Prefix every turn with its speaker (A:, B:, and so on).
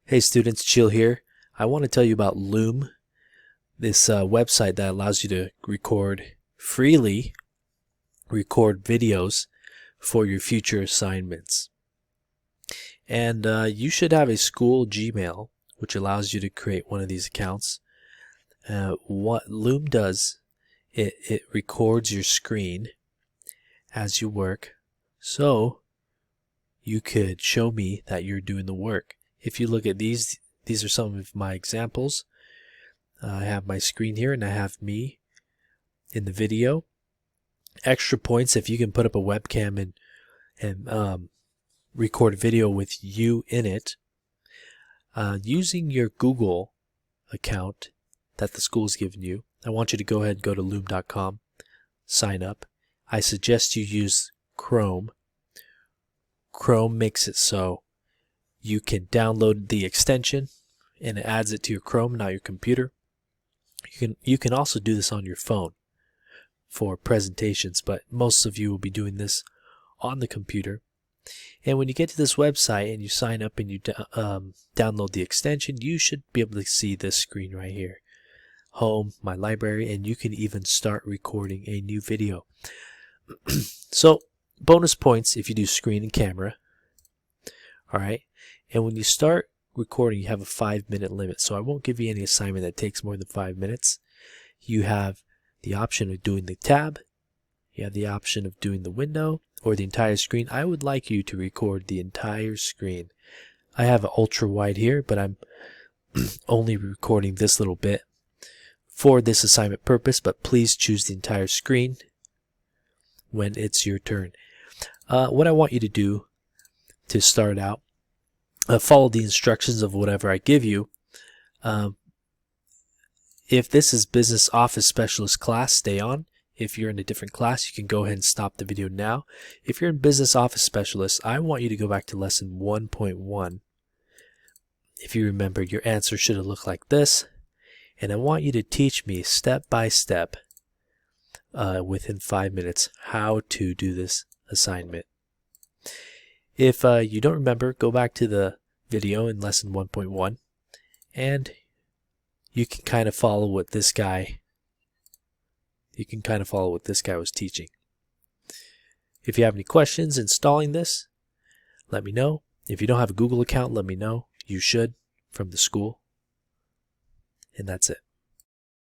A: Hey students, Chill here. I want to tell you about Loom, this website that allows you to freely record videos for your future assignments. And you should have a school Gmail, which allows you to create one of these accounts. What Loom does, it records your screen as you work, so you could show me that you're doing the work. If you look at these are some of my examples. I have my screen here and I have me in the video. Extra points if you can put up a webcam and record a video with you in it. Using your Google account that the school's given you, I want you to go ahead and go to loom.com, sign up. I suggest you use Chrome. Chrome makes it so you can download the extension and it adds it to your Chrome, not your computer. You can also do this on your phone for presentations, but most of you will be doing this on the computer. And when you get to this website and you sign up and you download the extension, you should be able to see this screen right here. Home, my library, and you can even start recording a new video. So, bonus points if you do screen and camera. Alright, and when you start recording, you have a 5-minute limit, so I won't give you any assignment that takes more than 5 minutes. You have the option of doing the tab, you have the option of doing the window, or the entire screen. I would like you to record the entire screen. I have an ultra wide here, but I'm only recording this little bit for this assignment purpose, but please choose the entire screen when it's your turn. What I want you to do to start out, follow the instructions of whatever I give you. If this is Business Office Specialist class, stay on. If you're in a different class, you can go ahead and stop the video now. If you're in Business Office Specialist, I want you to go back to lesson 1.1. If you remember, your answer should have looked like this. And I want you to teach me step by step within 5 minutes how to do this assignment. If you don't remember, go back to the video in lesson 1.1 and you can kind of follow what this guy was teaching. If you have any questions installing this, let me know. If you don't have a Google account, let me know. You should, from the school. And that's it.